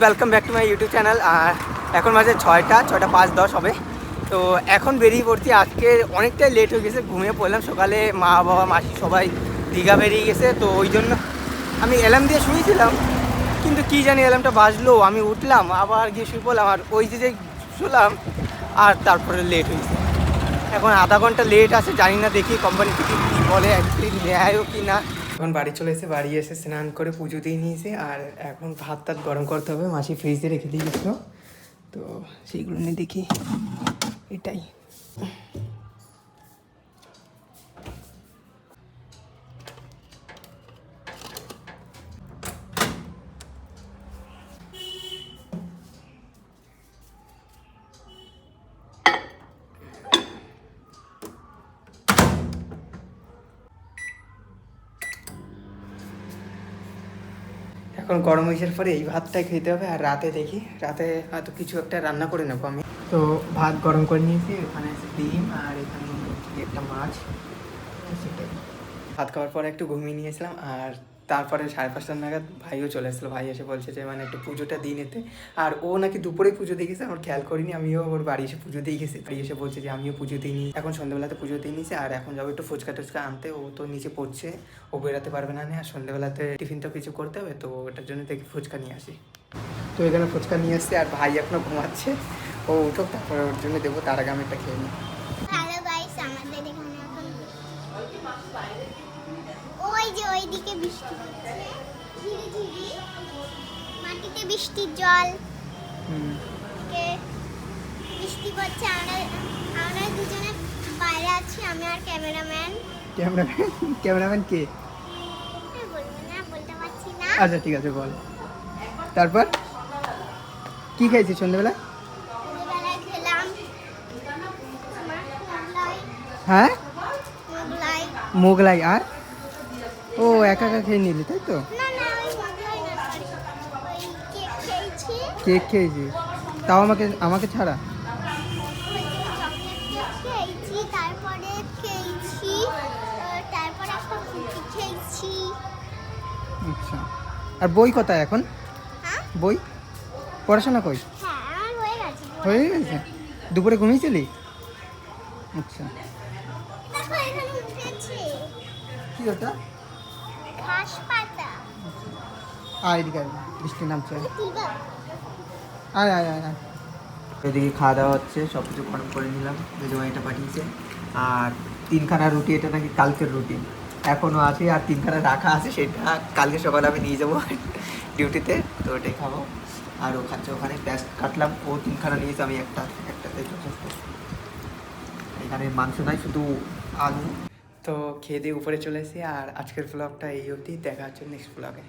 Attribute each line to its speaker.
Speaker 1: Welcome back to my YouTube channel. আর এখন মাঝে 6:05 হবে। তো এখন বেরিয়ে পড়ছি। আজকে অনেকটাই লেট হয়ে গেছে, ঘুমিয়ে পড়লাম। সকালে মা বাবা মাসি সবাই দীঘা বেরিয়ে গেছে, তো ওই জন্য আমি অ্যালার্ম দিয়ে শুয়েছিলাম, কিন্তু কী জানি অ্যালার্মটা বাজলো, আমি উঠলাম আবার গিয়ে শুয়ে পড়লাম, আর ওই যে শুলাম আর তারপরে লেট হয়েছে। এখন আধা ঘন্টা লেট আছে, জানি না, দেখি কোম্পানি থেকে কী বলে, অ্যাকচুয়ালি নেয়ও কি না। এখন বাড়ি চলে এসে বাড়ি এসে স্নান করে পুজো দিয়ে নিয়েছে, আর এখন ভাত টাত গরম করতে হবে। মাসি ফ্রিজে রেখে দিয়ে গেছিলো, তো সেইগুলো নিয়ে দেখি। এটাই এখন গরম হয়েছে পরে এই ভাতটাই খেতে হবে। আর রাতে দেখি, রাতে হয়তো কিছু একটা রান্না করে নেবো আমি। তো ভাত গরম করে নিয়েছি, ওখানে ডিম আর এখানে একটা মাছ, সেটাই। ভাত খাওয়ার পরে একটু ঘুমিয়ে নিয়েছিলাম, আর তারপরে 5:30 নাগাদ ভাইও চলে আসলো। ভাই এসে বলছে যে মানে একটু পুজোটা দিয়ে নিতে। আর ও নাকি দুপুরে পুজো দিয়ে গেছে, আমার খেয়াল করিনি। আমিও ওর বাড়ি এসে পুজো দিয়ে গেছি। বাড়ি এসে বলছে যে আমিও পুজো দিয়ে নিই। এখন সন্ধ্যাবেলাতে পুজো দিয়ে নিয়েছে, আর এখন যাবো একটু ফুচকা টুচকা আনতে। ও তো নিচে পড়ছে, ও বেরোতে পারবে না। আর সন্ধ্যাবেলাতে টিফিনটা কিছু করতে হবে, তো ওটার জন্য দেখি ফুচকা নিয়ে আসি। তো এখানে ফুচকা নিয়ে আসছে, আর ভাই এখনো ঘুমাচ্ছে। ও উঠুক, তারপরে ওর জন্য দেবো, তার আগে আমি একটা খেয়ে নিই।
Speaker 2: হ্যালো গাইস, আমাদের এখানে এখন ওই যে ওইদিকে বৃষ্টি হচ্ছে, ধীরে ধীরে মাটিতে বৃষ্টির জল বৃষ্টি পড়ছে। আমরা দুজনে বাইরে আছি, আমি আর ক্যামেরাম্যান।
Speaker 1: ক্যামেরাম্যান কে?
Speaker 2: বলবো না, বলতে পারছি না।
Speaker 1: আচ্ছা ঠিক আছে, বল। তারপর কি খাইছিস সন্ধ্যাবেলা?
Speaker 2: সন্ধ্যাবেলায় খেলাম মোগলাই।
Speaker 1: হ্যাঁ,
Speaker 2: মোগলাই।
Speaker 1: মোগলাই। আর ও একা একা খেয়ে নিলি, তাই তো?
Speaker 2: না না, ওই মোগলাই না, সরি, ওই কেক খেয়েছি।
Speaker 1: কেক খেয়েছি, তাও আমাকে ছাড়া?
Speaker 2: চকলেট কেক খেয়েছি, তারপরে খেয়েছি, তারপরে একটা কুকি খেয়েছি।
Speaker 1: আচ্ছা, আর বই কোথায় এখন?
Speaker 2: হ্যাঁ
Speaker 1: বই, পড়াশোনা কই?
Speaker 2: হ্যাঁ, আমার হয়ে গেছে।
Speaker 1: হয়ে গেছে? দুপুরে ঘুমিয়েছিলি? আচ্ছা,
Speaker 2: দেখো এখানে উঠেছে
Speaker 1: কি ওটা?
Speaker 2: ঘাস পাতা।
Speaker 1: আয় এদিকে আয়, বৃষ্টি নামছে।
Speaker 2: তুলবা?
Speaker 1: আয় আয় আয় আয়। এদিকে খাওয়া দাওয়া হচ্ছে, সব কিছু গরম করে নিলাম, মেজমা এটা পাঠিয়েছে। আর 3খানা রুটি, এটা নাকি কালকের রুটি এখনও আছে, আর 3খানা রাখা আছে, সেটা কালকে সকালে আমি নিয়ে যাবো ডিউটিতে, তো ওটাই খাবো। আর ও খাচ্ছে ওখানে, প্যাঁচ কাটলাম, ও 3খানা নিয়েছে, আমি একটাতে যথেষ্ট। এখানে মাংস নাই, শুধু আলু। তো খেয়ে দিয়ে উপরে চলে এসেছি, আর আজকের ব্লগটা এই অবধি। দেখা হচ্ছে নেক্সট ব্লগে।